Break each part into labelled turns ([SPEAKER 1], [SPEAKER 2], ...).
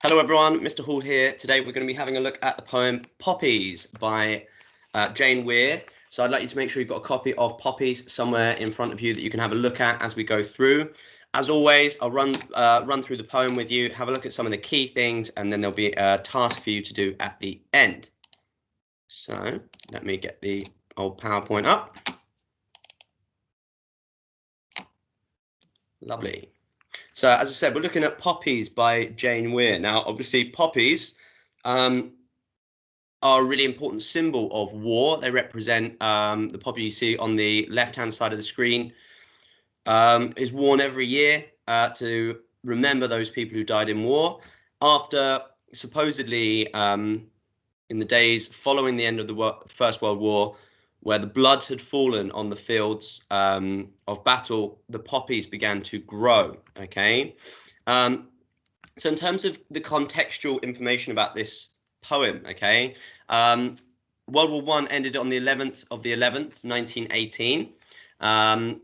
[SPEAKER 1] Hello everyone, Mr. Hall here. Today we're going to be having a look at the poem Poppies by Jane Weir. So I'd like you to make sure you've got a copy of Poppies somewhere in front of you that you can have a look at as we go through. As always, I'll run through the poem with you, have a look at some of the key things, and then there'll be a task for you to do at the end. So let me get the old PowerPoint up. Lovely. So as I said, we're looking at Poppies by Jane Weir. Now, obviously, poppies are a really important symbol of war. They represent the poppy you see on the left-hand side of the screen is worn every year to remember those people who died in war. After supposedly in the days following the end of the First World War, where the blood had fallen on the fields of battle, the poppies began to grow. Okay, so in terms of the contextual information about this poem, okay, World War I ended on the 11th of the 11th, 1918,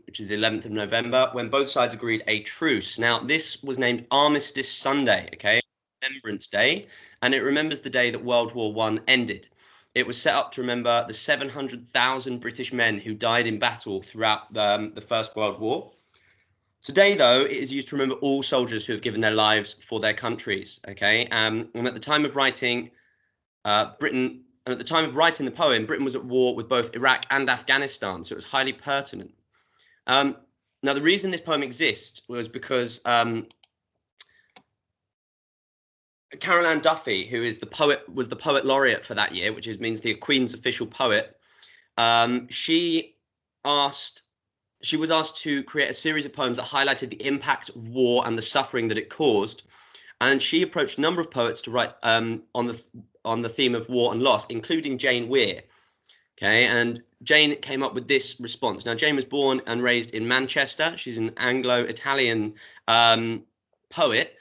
[SPEAKER 1] which is the 11th of November, when both sides agreed a truce. Now, this was named Armistice Sunday, okay, Remembrance Day, and it remembers the day that World War I ended. It was set up to remember the 700,000 British men who died in battle throughout the First World War. Today, though, it is used to remember all soldiers who have given their lives for their countries. Okay, and at the time of writing, the poem, Britain was at war with both Iraq and Afghanistan, so it was highly pertinent. Now, the reason this poem exists was because Carol Ann Duffy, who is was the poet laureate for that year, which means the Queen's official poet. She was asked to create a series of poems that highlighted the impact of war and the suffering that it caused, and she approached a number of poets to write on the theme of war and loss, including Jane Weir. Okay, and Jane came up with this response. Now, Jane was born and raised in Manchester. She's an Anglo-Italian poet.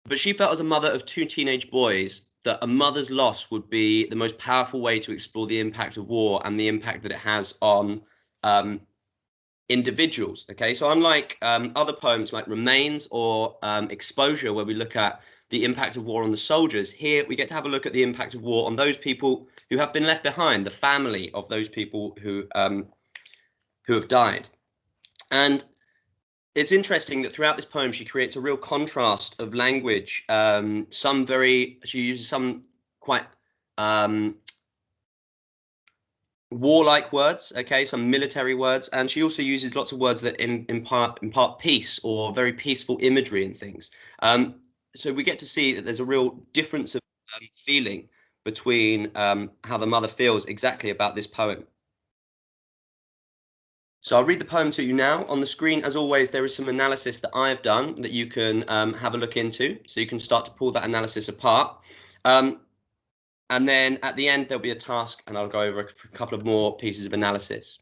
[SPEAKER 1] But she felt, as a mother of two teenage boys, that a mother's loss would be the most powerful way to explore the impact of war and the impact that it has on individuals. Okay, so unlike other poems like Remains or Exposure, where we look at the impact of war on the soldiers, here we get to have a look at the impact of war on those people who have been left behind, the family of those people who have died. And it's interesting that throughout this poem, she creates a real contrast of language. She uses some quite warlike words, okay, some military words, and she also uses lots of words that impart peace or very peaceful imagery and things. So we get to see that there's a real difference of feeling between how the mother feels exactly about this poem. So I'll read the poem to you now. On the screen, as always, there is some analysis that I've done that you can have a look into. So you can start to pull that analysis apart. And then at the end, there'll be a task, and I'll go over a couple of more pieces of analysis.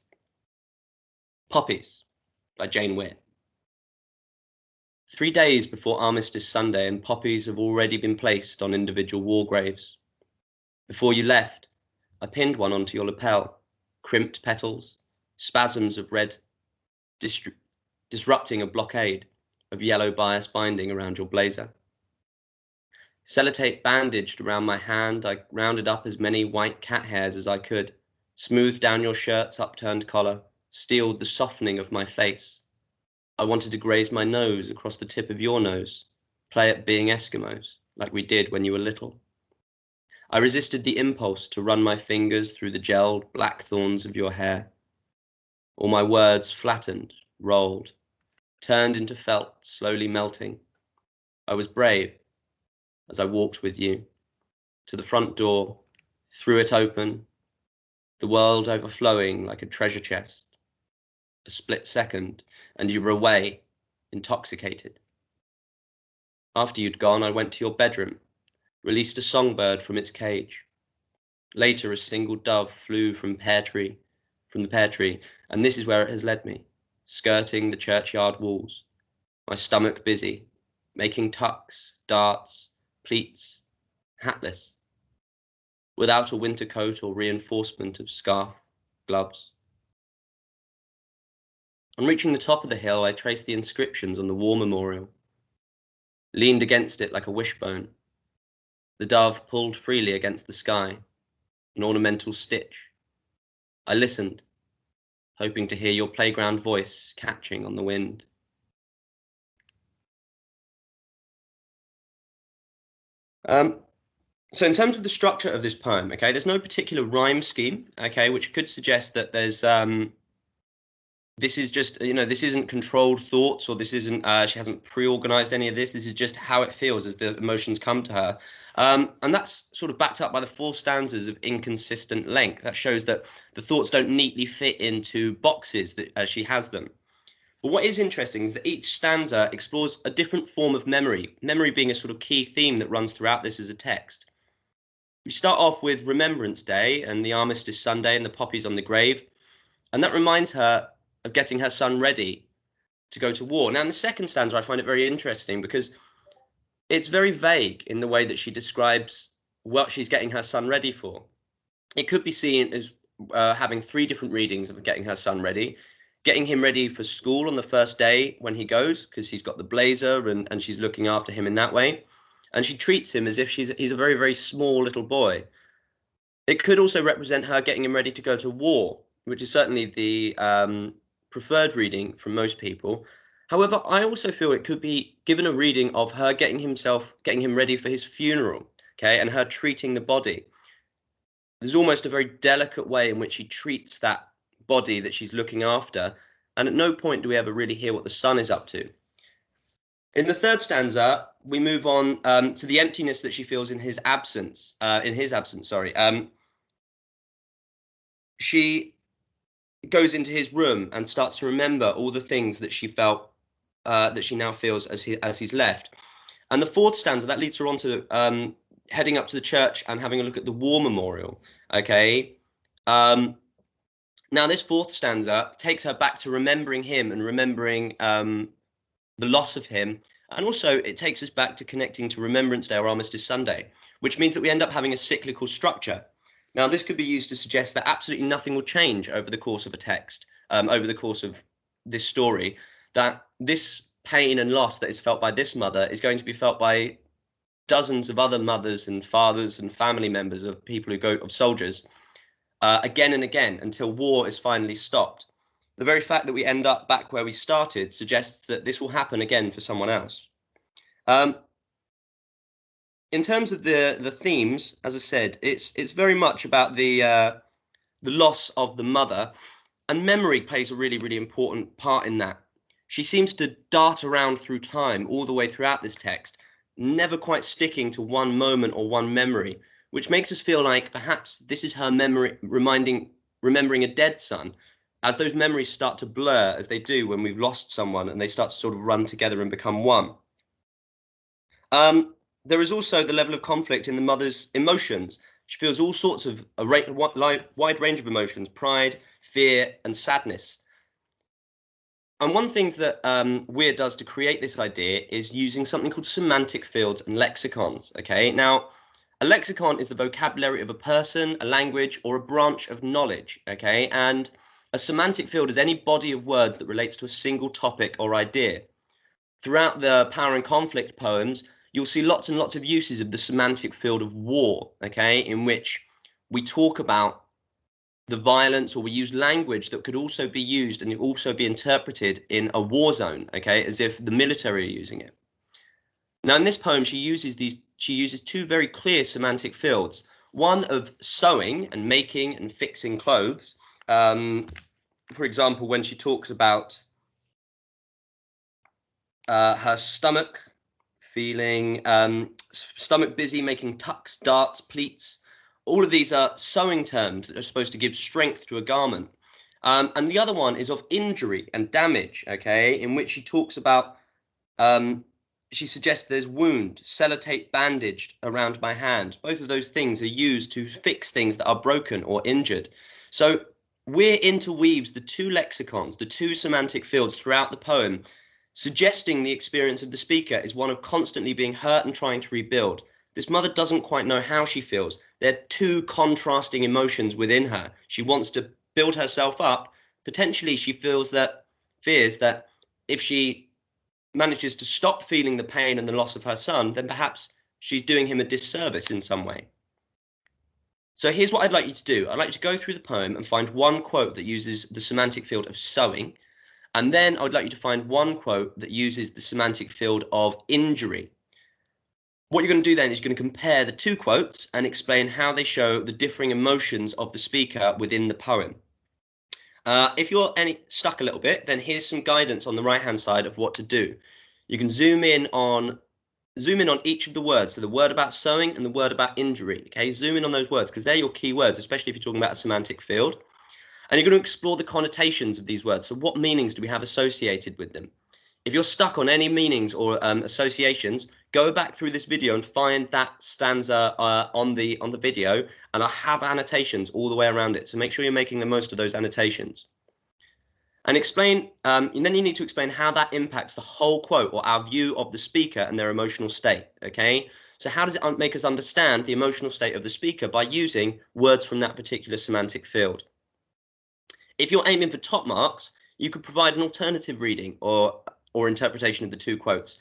[SPEAKER 1] Poppies by Jane Weir. 3 days before Armistice Sunday, and poppies have already been placed on individual war graves. Before you left, I pinned one onto your lapel, crimped petals, spasms of red, disrupting a blockade of yellow bias binding around your blazer. Sellotape bandaged around my hand, I rounded up as many white cat hairs as I could, smoothed down your shirt's upturned collar, steeled the softening of my face. I wanted to graze my nose across the tip of your nose, play at being Eskimos, like we did when you were little. I resisted the impulse to run my fingers through the gelled black thorns of your hair. All my words flattened, rolled, turned into felt, slowly melting. I was brave as I walked with you to the front door, threw it open, the world overflowing like a treasure chest. A split second, and you were away, intoxicated. After you'd gone, I went to your bedroom, released a songbird from its cage. Later, a single dove flew from the pear tree, and this is where it has led me, skirting the churchyard walls, my stomach busy, making tucks, darts, pleats, hatless, without a winter coat or reinforcement of scarf, gloves. On reaching the top of the hill, I traced the inscriptions on the war memorial, leaned against it like a wishbone, The dove pulled freely against the sky, an ornamental stitch. I listened, hoping to hear your playground voice catching on the wind. So in terms of the structure of this poem, okay, there's no particular rhyme scheme, okay, which could suggest that there's this is just, this isn't controlled thoughts, or this isn't, she hasn't pre-organized any of this. This is just how it feels as the emotions come to her. And that's sort of backed up by the 4 stanzas of inconsistent length. That shows that the thoughts don't neatly fit into boxes that, as she has them. But what is interesting is that each stanza explores a different form of memory, memory being a sort of key theme that runs throughout this as a text. We start off with Remembrance Day and the Armistice Sunday and the poppies on the grave, and that reminds her of getting her son ready to go to war. Now, in the second stanza, I find it very interesting because it's very vague in the way that she describes what she's getting her son ready for. It could be seen as having 3 different readings of getting her son ready. Getting him ready for school on the first day when he goes, because he's got the blazer and she's looking after him in that way. And she treats him as if he's a very, very small little boy. It could also represent her getting him ready to go to war, which is certainly the preferred reading from most people. However, I also feel it could be given a reading of her getting him ready for his funeral, okay, and her treating the body. There's almost a very delicate way in which she treats that body that she's looking after, and at no point do we ever really hear what the son is up to. In the third stanza, we move on to the emptiness that she feels in his absence. She goes into his room and starts to remember all the things that she felt, that she now feels as he's left. And the fourth stanza, that leads her on to heading up to the church and having a look at the war memorial. Okay. Now, this fourth stanza takes her back to remembering him and remembering the loss of him. And also, it takes us back to connecting to Remembrance Day or Armistice Sunday, which means that we end up having a cyclical structure. Now, this could be used to suggest that absolutely nothing will change over the course of a text, over the course of this story, that this pain and loss that is felt by this mother is going to be felt by dozens of other mothers and fathers and family members of people who go, of soldiers, again and again until war is finally stopped. The very fact that we end up back where we started suggests that this will happen again for someone else. In terms of the themes, as I said, it's very much about the loss of the mother, and memory plays a really, really important part in that. She seems to dart around through time all the way throughout this text, never quite sticking to one moment or one memory, which makes us feel like perhaps this is her memory remembering a dead son, as those memories start to blur, as they do when we've lost someone, and they start to sort of run together and become one. There is also the level of conflict in the mother's emotions. She feels all sorts of a wide range of emotions: pride, fear, and sadness. And one thing that Weir does to create this idea is using something called semantic fields and lexicons. Okay, now a lexicon is the vocabulary of a person, a language, or a branch of knowledge. Okay, and a semantic field is any body of words that relates to a single topic or idea. Throughout the Power and Conflict poems, you'll see lots and lots of uses of the semantic field of war, okay, in which we talk about the violence, or we use language that could also be used and also be interpreted in a war zone, okay, as if the military are using it. Now, in this poem, she uses 2 very clear semantic fields. One of sewing and making and fixing clothes. For example, when she talks about her stomach feeling, stomach busy making tucks, darts, pleats. All of these are sewing terms that are supposed to give strength to a garment. And the other one is of injury and damage, okay, in which she talks about, she suggests there's wound, sellotape bandaged around my hand. Both of those things are used to fix things that are broken or injured. So Weir interweaves the 2 lexicons, the 2 semantic fields throughout the poem, suggesting the experience of the speaker is one of constantly being hurt and trying to rebuild. This mother doesn't quite know how she feels. There are 2 contrasting emotions within her. She wants to build herself up. Potentially, she fears that if she manages to stop feeling the pain and the loss of her son, then perhaps she's doing him a disservice in some way. So here's what I'd like you to do. I'd like you to go through the poem and find one quote that uses the semantic field of sewing. And then I would like you to find one quote that uses the semantic field of injury. What you're going to do then is you're going to compare the two quotes and explain how they show the differing emotions of the speaker within the poem. If you're stuck a little bit, then here's some guidance on the right-hand side of what to do. You can zoom in on each of the words. So the word about sewing and the word about injury. Okay, zoom in on those words because they're your key words, especially if you're talking about a semantic field. And you're going to explore the connotations of these words. So what meanings do we have associated with them? If you're stuck on any meanings or associations, go back through this video and find that stanza on the video, and I have annotations all the way around it. So make sure you're making the most of those annotations. And explain, and then you need to explain how that impacts the whole quote or our view of the speaker and their emotional state. Okay, so how does it make us understand the emotional state of the speaker by using words from that particular semantic field? If you're aiming for top marks, you could provide an alternative reading or interpretation of the two quotes.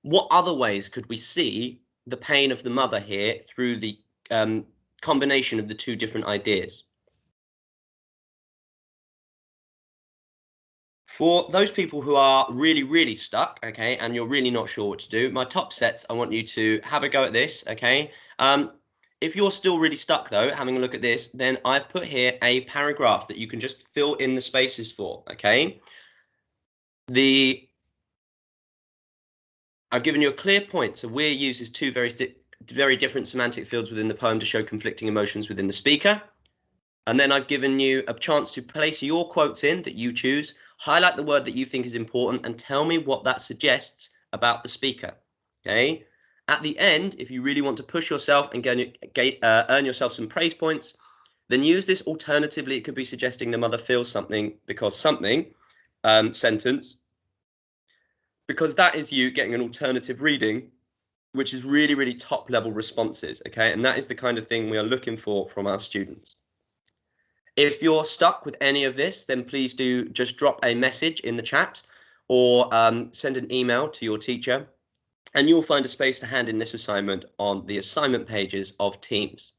[SPEAKER 1] What other ways could we see the pain of the mother here through the combination of the two different ideas? For those people who are really, really stuck, okay, and you're really not sure what to do, my top sets, I want you to have a go at this, okay? If you're still really stuck though, having a look at this, then I've put here a paragraph that you can just fill in the spaces for, okay? I've given you a clear point. So Weir uses two very different semantic fields within the poem to show conflicting emotions within the speaker. And then I've given you a chance to place your quotes in that you choose, highlight the word that you think is important, and tell me what that suggests about the speaker. Okay. At the end, if you really want to push yourself and earn yourself some praise points, then use this alternatively. It could be suggesting the mother feels something because something sentence, because that is you getting an alternative reading, which is really, really top level responses. Okay. And that is the kind of thing we are looking for from our students. If you're stuck with any of this, then please do just drop a message in the chat or send an email to your teacher, and you'll find a space to hand in this assignment on the assignment pages of Teams.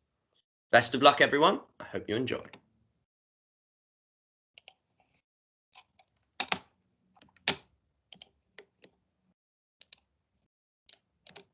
[SPEAKER 1] Best of luck, everyone. I hope you enjoy.